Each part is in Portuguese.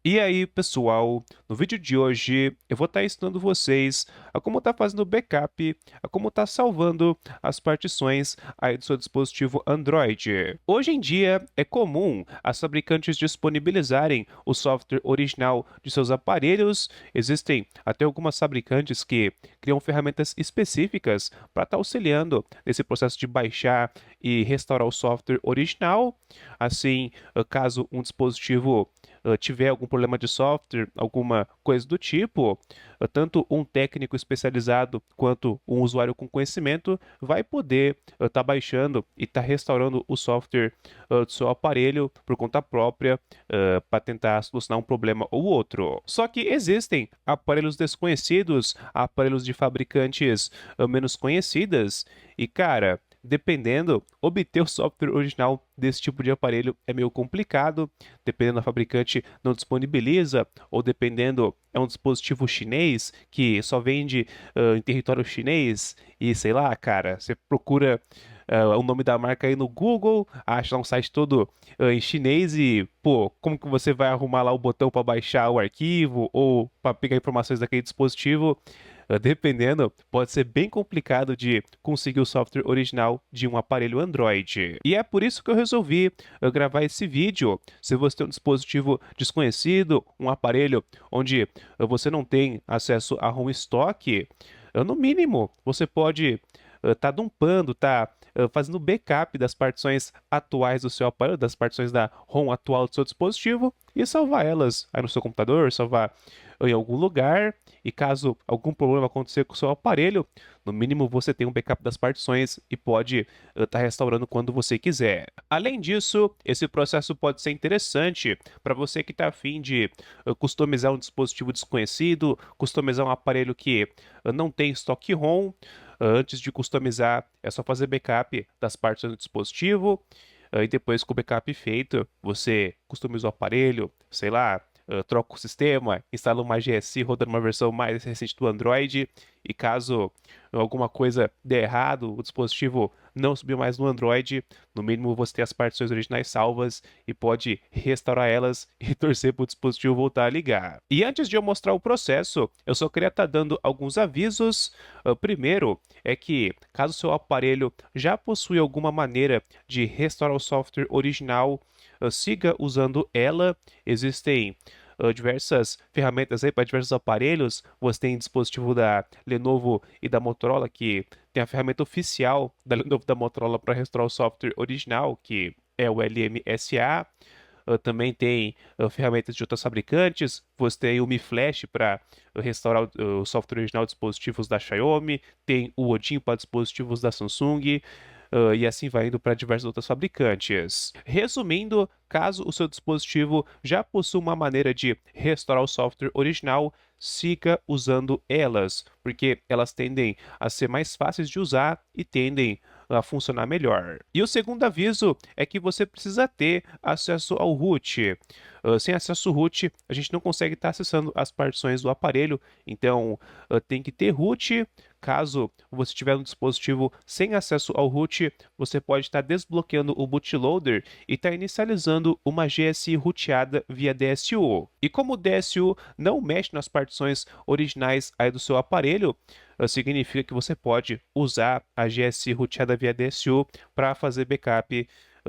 E aí, pessoal, no vídeo de hoje eu vou estar ensinando vocês a como estar fazendo backup, a como estar salvando as partições aí do seu dispositivo Android. Hoje em dia é comum as fabricantes disponibilizarem o software original de seus aparelhos. Existem até algumas fabricantes que criam ferramentas específicas para estar auxiliando nesse processo de baixar e restaurar o software original. Assim, caso um dispositivo tiver algum problema de software, alguma coisa do tipo, tanto um técnico especializado quanto um usuário com conhecimento vai poder estar baixando e estar restaurando o software do seu aparelho por conta própria para tentar solucionar um problema ou outro. Só que existem aparelhos desconhecidos, aparelhos de fabricantes menos conhecidas e, cara, dependendo, obter o software original desse tipo de aparelho é meio complicado, dependendo da fabricante não disponibiliza, ou dependendo é um dispositivo chinês que só vende em território chinês, e sei lá, cara, você procura o nome da marca aí no Google, acha lá um site todo em chinês e, pô, como que você vai arrumar lá o botão para baixar o arquivo ou para pegar informações daquele dispositivo? Dependendo, pode ser bem complicado de conseguir o software original de um aparelho Android. E é por isso que eu resolvi gravar esse vídeo. Se você tem um dispositivo desconhecido, um aparelho onde você não tem acesso a ROM estoque, no mínimo você pode estar dumpando, tá fazendo backup das partições atuais do seu aparelho, das partições da ROM atual do seu dispositivo e salvar elas aí no seu computador, salvar em algum lugar. E caso algum problema acontecer com o seu aparelho, no mínimo você tem um backup das partições e pode estar restaurando quando você quiser. Além disso, esse processo pode ser interessante para você que está afim de customizar um dispositivo desconhecido, customizar um aparelho que não tem estoque ROM. Antes de customizar, é só fazer backup das partes do dispositivo. E depois, com o backup feito, você customiza o aparelho, sei lá, troca o sistema, instala uma GSI rodando uma versão mais recente do Android. E caso alguma coisa dê errado, o dispositivo não subiu mais no Android, no mínimo você tem as partições originais salvas e pode restaurar elas e torcer para o dispositivo voltar a ligar. E antes de eu mostrar o processo, eu só queria estar dando alguns avisos. Primeiro é que, caso seu aparelho já possui alguma maneira de restaurar o software original, siga usando ela. Existem diversas ferramentas aí para diversos aparelhos. Você tem dispositivo da Lenovo e da Motorola que tem a ferramenta oficial da Lenovo e da Motorola para restaurar o software original, que é o LMSA. Também tem ferramentas de outras fabricantes. Você tem o Mi Flash para restaurar o software original de dispositivos da Xiaomi. Tem o Odin para dispositivos da Samsung. E assim vai indo para diversas outras fabricantes. Resumindo, caso o seu dispositivo já possua uma maneira de restaurar o software original, siga usando elas, porque elas tendem a ser mais fáceis de usar e tendem a funcionar melhor. E o segundo aviso é que você precisa ter acesso ao root. Sem acesso root, a gente não consegue estar acessando as partições do aparelho, então tem que ter root. Caso você tiver um dispositivo sem acesso ao root, você pode estar desbloqueando o bootloader e estar inicializando uma GSI roteada via DSU. E como o DSU não mexe nas partições originais aí do seu aparelho, significa que você pode usar a GSI roteada via DSU para fazer backup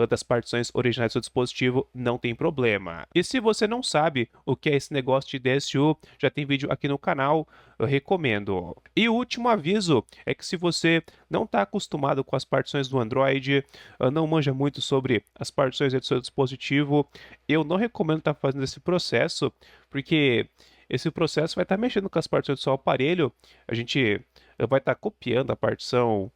das partições originais do seu dispositivo, não tem problema. E se você não sabe o que é esse negócio de DSU, já tem vídeo aqui no canal, eu recomendo. E o último aviso é que se você não está acostumado com as partições do Android, não manja muito sobre as partições do seu dispositivo, eu não recomendo estar fazendo esse processo, porque esse processo vai estar mexendo com as partições do seu aparelho, a gente vai estar copiando a partição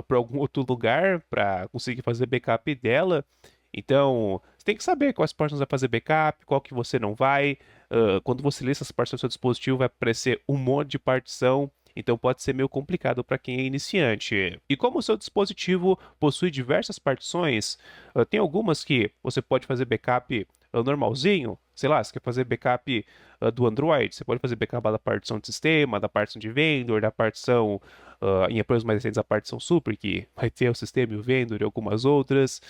para algum outro lugar para conseguir fazer backup dela. Então, você tem que saber quais partições vai fazer backup, qual que você não vai. Quando você lê essas partições do seu dispositivo, vai aparecer um monte de partição. Então pode ser meio complicado para quem é iniciante. E como o seu dispositivo possui diversas partições, tem algumas que você pode fazer backup normalzinho. Sei lá, você quer fazer backup do Android, você pode fazer backup da partição de sistema, da partição de vendor, da partição em aparelhos mais recentes, a partição Super, que vai ter o sistema e o vendor e algumas outras.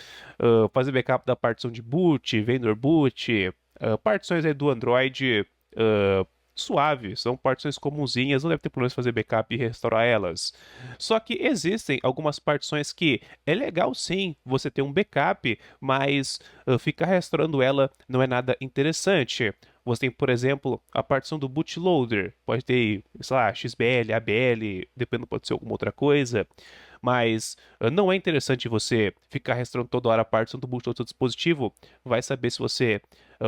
Fazer backup da partição de boot, vendor boot, partições aí do Android suave, são partições comunzinhas, não deve ter problema em fazer backup e restaurar elas. Só que existem algumas partições que é legal sim você ter um backup, mas ficar restaurando ela não é nada interessante. Você tem, por exemplo, a partição do bootloader. Pode ter, sei lá, XBL, ABL, dependendo, pode ser alguma outra coisa. Mas não é interessante você ficar restaurando toda hora a partição do bootloader do seu dispositivo. Vai saber se você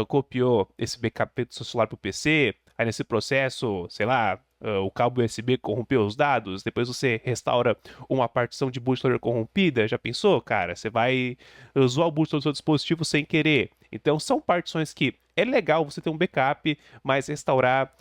copiou esse backup do seu celular para o PC. Aí nesse processo, sei lá, o cabo USB corrompeu os dados. Depois você restaura uma partição de bootloader corrompida. Já pensou, cara? Você vai zoar o bootloader do seu dispositivo sem querer. Então são partições que é legal você ter um backup, mas restaurar,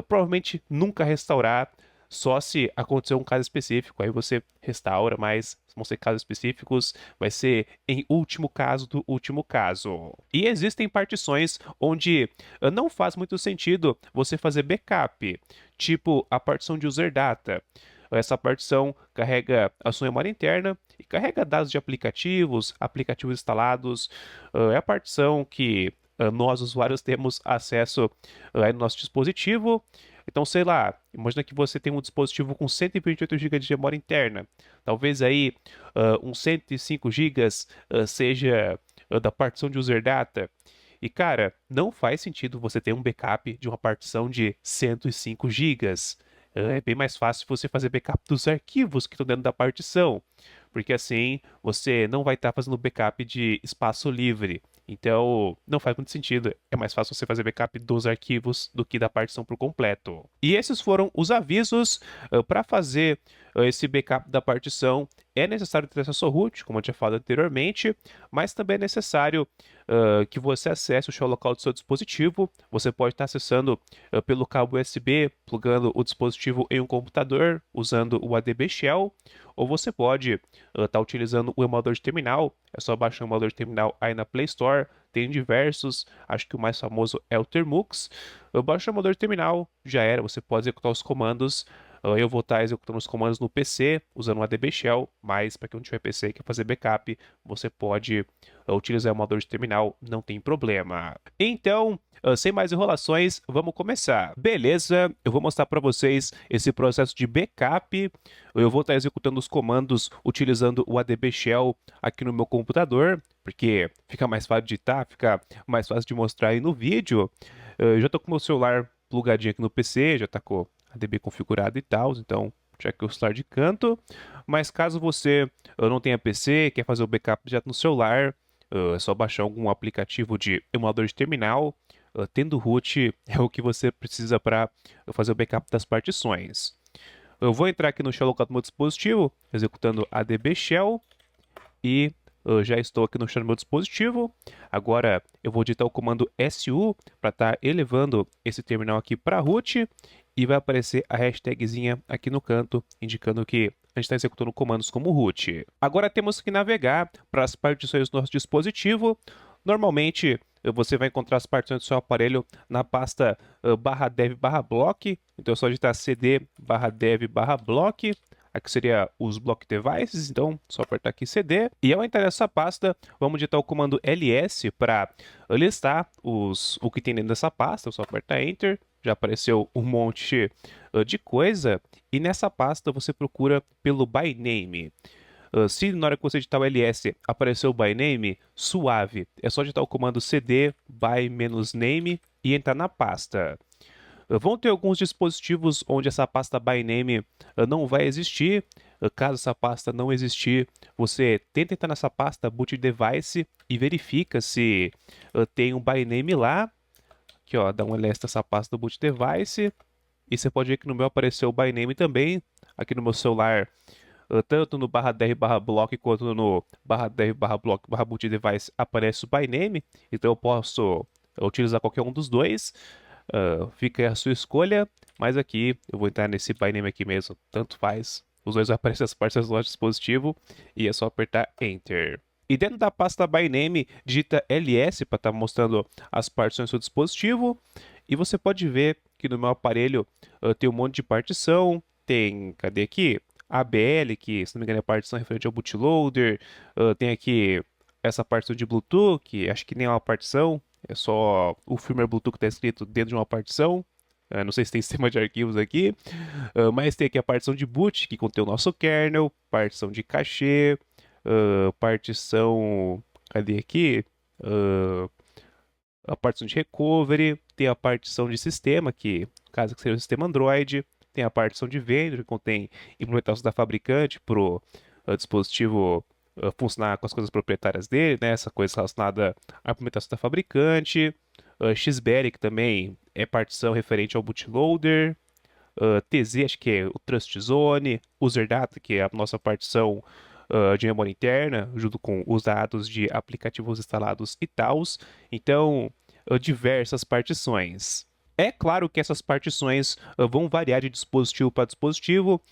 provavelmente nunca restaurar, só se acontecer um caso específico, aí você restaura, mas vão ser casos específicos, vai ser em último caso do último caso. E existem partições onde não faz muito sentido você fazer backup, tipo a partição de user data. Essa partição carrega a sua memória interna e carrega dados de aplicativos, aplicativos instalados. É a partição que nós, usuários, temos acesso aí no nosso dispositivo. Então, sei lá, imagina que você tem um dispositivo com 128 GB de memória interna. Talvez aí uns 105 GB seja da partição de user data. E cara, não faz sentido você ter um backup de uma partição de 105 GB. É bem mais fácil você fazer backup dos arquivos que estão dentro da partição, porque assim você não vai estar fazendo backup de espaço livre. Então, não faz muito sentido. É mais fácil você fazer backup dos arquivos do que da partição por completo. E esses foram os avisos para fazer esse backup da partição. É necessário ter acesso ao root, como eu tinha falado anteriormente, mas também é necessário que você acesse o shell local do seu dispositivo. Você pode estar acessando pelo cabo USB, plugando o dispositivo em um computador, usando o ADB Shell, ou você pode estar utilizando o emulador de terminal. É só baixar o emulador de terminal aí na Play Store. Tem diversos, acho que o mais famoso é o Termux. Baixa o emulador de terminal, já era, você pode executar os comandos. Eu vou estar executando os comandos no PC, usando o ADB Shell, mas para quem não tiver PC e quer fazer backup, você pode utilizar o emulador de terminal, não tem problema. Então, sem mais enrolações, vamos começar. Beleza, eu vou mostrar para vocês esse processo de backup. Eu vou estar executando os comandos utilizando o ADB Shell aqui no meu computador, porque fica mais fácil de digitar, fica mais fácil de mostrar aí no vídeo. Eu já estou com o meu celular plugadinho aqui no PC, já está com ADB configurado e tal, então já que o celular de canto. Mas caso você não tenha PC, quer fazer o backup direto no celular, é só baixar algum aplicativo de emulador de terminal. Tendo root é o que você precisa para fazer o backup das partições. Eu vou entrar aqui no shell local do meu dispositivo, executando ADB Shell, e já estou aqui no shell do meu dispositivo. Agora eu vou digitar o comando SU para estar elevando esse terminal aqui para root, e vai aparecer a hashtagzinha aqui no canto, indicando que a gente está executando comandos como root. Agora temos que navegar para as partições do nosso dispositivo. Normalmente você vai encontrar as partições do seu aparelho na pasta /dev/block. Então é só digitar cd /dev/block. Aqui seria os block devices, então só apertar aqui cd. E ao entrar nessa pasta, vamos digitar o comando ls para listar o que tem dentro dessa pasta. É só apertar enter. Já apareceu um monte de coisa. E nessa pasta você procura pelo by name. Se na hora que você digitar o ls apareceu o by name, suave. É só digitar o comando cd by-name e entrar na pasta. Vão ter alguns dispositivos onde essa pasta by name não vai existir. Caso essa pasta não existir, você tenta entrar nessa pasta boot device e verifica se tem um by name lá. Aqui, ó, dá um ls nessa pasta do boot device. E você pode ver que no meu apareceu o by name também. Aqui no meu celular, tanto no /dev/block quanto no /dev/block/boot device aparece o by name. Então eu posso utilizar qualquer um dos dois. Fica a sua escolha, mas aqui eu vou entrar nesse by name aqui mesmo, tanto faz. Os dois vão aparecer as partes do nosso dispositivo e é só apertar Enter. E dentro da pasta by name, digita ls para estar mostrando as partições do seu dispositivo. E você pode ver que no meu aparelho tem um monte de partição. Tem, cadê aqui? ABL, que se não me engano é a partição referente ao bootloader. Tem aqui essa partição de Bluetooth, que acho que nem é uma partição, É só o firmware Bluetooth que está escrito dentro de uma partição. Não sei se tem sistema de arquivos aqui, mas tem aqui a partição de boot, que contém o nosso kernel, partição de cache, partição. Cadê aqui? Ah, a partição de recovery, tem a partição de sistema, que no caso que seria o sistema Android, tem a partição de vendor, que contém implementação da fabricante para o dispositivo funcionar com as coisas proprietárias dele, né? Essa coisa relacionada à implementação da fabricante, Xberry, que também é partição referente ao bootloader, TZ, acho que é o Trust Zone, User Data, que é a nossa partição de memória interna, junto com os dados de aplicativos instalados e tals. Então, diversas partições. É claro que essas partições vão variar de dispositivo para dispositivo.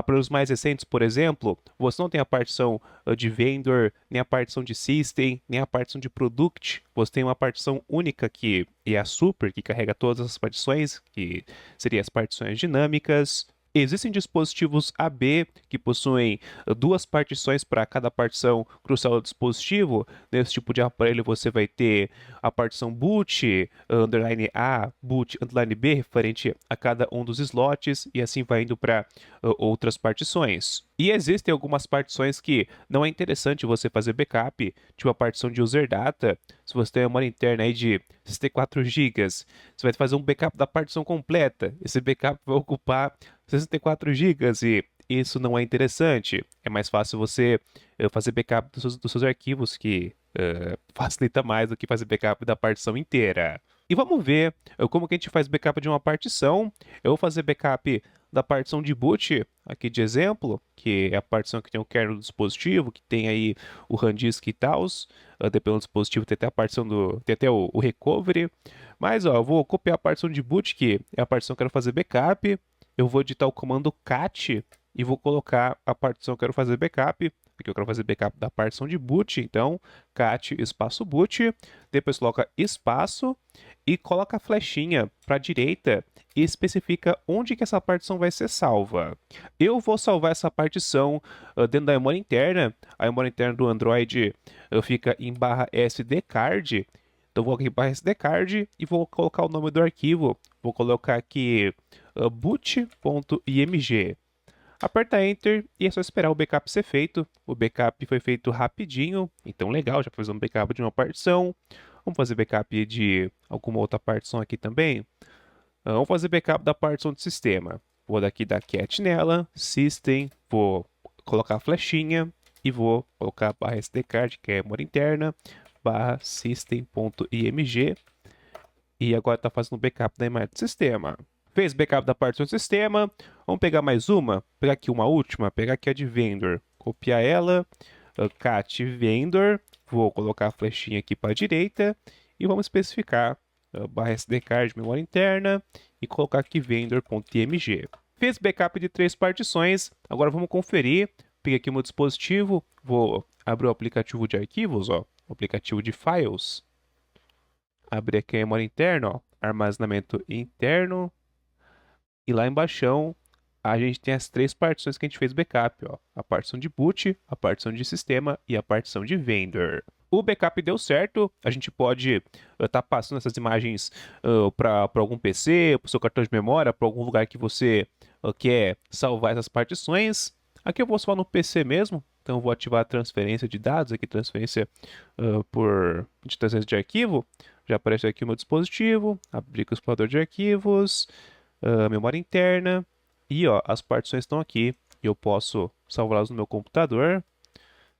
Para os mais recentes, por exemplo, você não tem a partição de vendor, nem a partição de system, nem a partição de product. Você tem uma partição única que é a super, que carrega todas as partições, que seriam as partições dinâmicas. Existem dispositivos AB que possuem duas partições para cada partição crucial do dispositivo. Nesse tipo de aparelho você vai ter a partição boot, underline A, boot, underline B, referente a cada um dos slots, e assim vai indo para outras partições. E existem algumas partições que não é interessante você fazer backup, tipo a partição de user data. Se você tem uma memória interna aí de 64 GB, você vai fazer um backup da partição completa. Esse backup vai ocupar 64 GB e isso não é interessante. É mais fácil você fazer backup dos seus arquivos, que facilita mais do que fazer backup da partição inteira. E vamos ver como que a gente faz backup de uma partição. Eu vou fazer backup da partição de boot, aqui de exemplo, que é a partição que tem o kernel do dispositivo, que tem aí o RANDisk e tal. Dependendo do dispositivo, tem até a partição tem até o recovery. Mas ó, eu vou copiar a partição de boot, que é a partição que eu quero fazer backup. Eu vou editar o comando cat e vou colocar a partição que eu quero fazer backup. Aqui eu quero fazer backup da partição de boot, então cat espaço boot, depois coloca espaço e coloca a flechinha para a direita e especifica onde que essa partição vai ser salva. Eu vou salvar essa partição dentro da memória interna. A memória interna do Android fica em /sdcard. Então vou aqui em /sdcard e vou colocar o nome do arquivo. Vou colocar aqui boot.img. Aperta Enter e é só esperar o backup ser feito. O backup foi feito rapidinho, então legal, já fiz um backup de uma partição. Vamos fazer backup de alguma outra partição aqui também. Vamos fazer backup da partição de sistema. Vou daqui dar cat nela, system, vou colocar a flechinha e vou colocar /sdcard, que é a memória interna, /system.img. E agora está fazendo backup da imagem do sistema. Fez backup da partição do sistema. Vamos pegar mais uma. Pegar aqui uma última. Pegar aqui a de vendor. Copiar ela. Cat vendor. Vou colocar a flechinha aqui para a direita. E vamos especificar /sdcard memória interna. E colocar aqui vendor.img. Fez backup de 3 partições. Agora vamos conferir. Peguei aqui o meu dispositivo. Vou abrir o aplicativo de arquivos. Ó, o aplicativo de files. Abrir aqui a memória interna. Ó, armazenamento interno. E lá embaixo a gente tem as 3 partições que a gente fez backup, ó. A partição de boot, a partição de sistema e a partição de vendor. O backup deu certo, a gente pode estar passando essas imagens para algum PC, para o seu cartão de memória, para algum lugar que você quer salvar essas partições. Aqui eu vou salvar no PC mesmo, então eu vou ativar a transferência de dados, aqui transferência de transferência de arquivo. Já aparece aqui o meu dispositivo, abrir com o explorador de arquivos, memória interna, e ó, as partições estão aqui. Eu posso salvá-las no meu computador.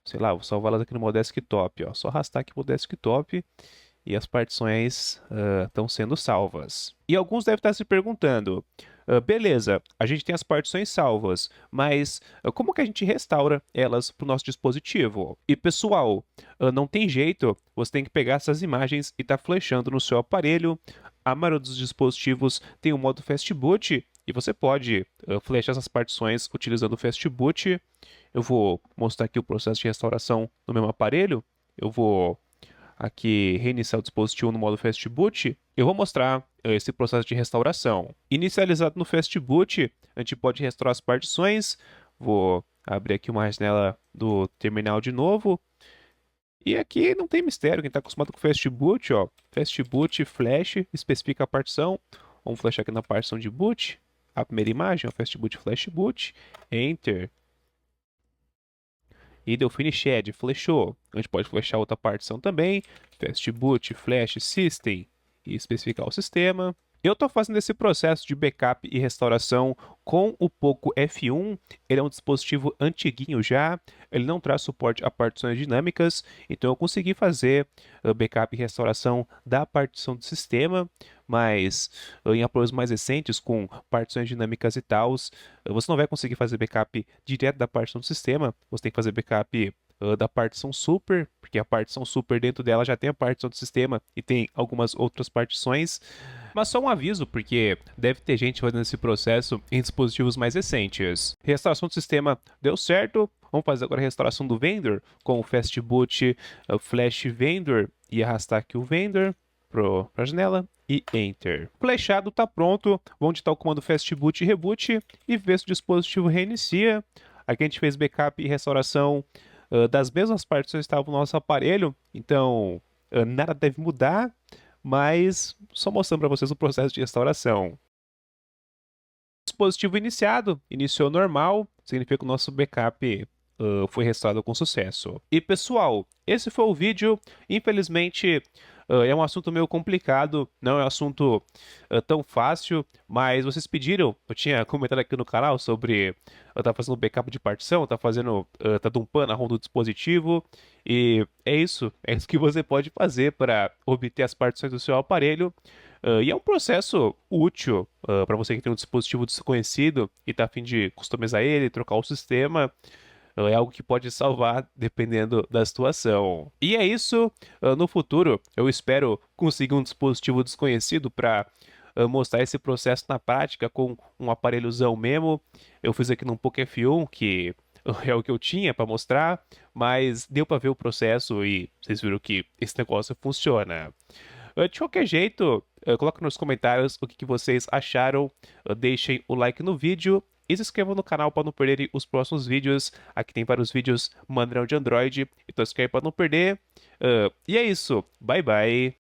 Sei lá, vou salvá-las aqui no meu desktop. Ó. Só arrastar aqui pro desktop e as partições estão sendo salvas. E alguns devem estar se perguntando, beleza, a gente tem as partições salvas, mas como que a gente restaura elas para o nosso dispositivo? E pessoal, não tem jeito, você tem que pegar essas imagens e tá flashando no seu aparelho. A maioria dos dispositivos tem o modo Fastboot e você pode flashar essas partições utilizando o Fastboot. Eu vou mostrar aqui o processo de restauração no meu aparelho. Eu vou aqui reiniciar o dispositivo no modo Fastboot. Eu vou mostrar esse processo de restauração. Inicializado no Fastboot, a gente pode restaurar as partições. Vou abrir aqui uma janela do terminal de novo. E aqui não tem mistério, quem está acostumado com Fast Boot, ó, Fast Boot Flash, especifica a partição. Vamos flashar aqui na partição de boot. A primeira imagem, ó, Fast Boot Flash Boot, Enter. E deu Finished, flashou. A gente pode flashar outra partição também, Fast Boot Flash System, e especificar o sistema. Eu estou fazendo esse processo de backup e restauração com o Poco F1. Ele é um dispositivo antiguinho já, ele não traz suporte a partições dinâmicas, então eu consegui fazer backup e restauração da partição do sistema, mas em aparelhos mais recentes, com partições dinâmicas e tal, você não vai conseguir fazer backup direto da partição do sistema, você tem que fazer backup da partição super, porque a partição super dentro dela já tem a partição do sistema e tem algumas outras partições. Mas só um aviso, porque deve ter gente fazendo esse processo em dispositivos mais recentes. Restauração do sistema deu certo. Vamos fazer agora a restauração do vendor com o Fastboot Flash Vendor e arrastar aqui o vendor para a janela e Enter. O flashado está pronto. Vamos digitar o comando Fastboot Reboot e ver se o dispositivo reinicia. Aqui a gente fez backup e restauração das mesmas partições que estavam no nosso aparelho, então nada deve mudar, mas só mostrando para vocês o processo de restauração. Dispositivo iniciado, iniciou normal, significa que o nosso backup foi restaurado com sucesso. E pessoal, esse foi o vídeo. Infelizmente é um assunto meio complicado, não é um assunto tão fácil, mas vocês pediram, eu tinha comentado aqui no canal sobre eu tá fazendo backup de partição, tá fazendo, tá dumpando a ROM do dispositivo, e é isso que você pode fazer para obter as partições do seu aparelho. E é um processo útil para você que tem um dispositivo desconhecido e está a fim de customizar ele, trocar o sistema. É algo que pode salvar dependendo da situação. E é isso. No futuro, eu espero conseguir um dispositivo desconhecido para mostrar esse processo na prática com um aparelhozão mesmo. Eu fiz aqui num Poco F1, que é o que eu tinha para mostrar, mas deu para ver o processo e vocês viram que esse negócio funciona. De qualquer jeito, coloca nos comentários o que vocês acharam, deixem o like no vídeo e se inscrevam no canal para não perderem os próximos vídeos. Aqui tem vários vídeos manual de Android, então se inscreve para não perder. E é isso, bye bye!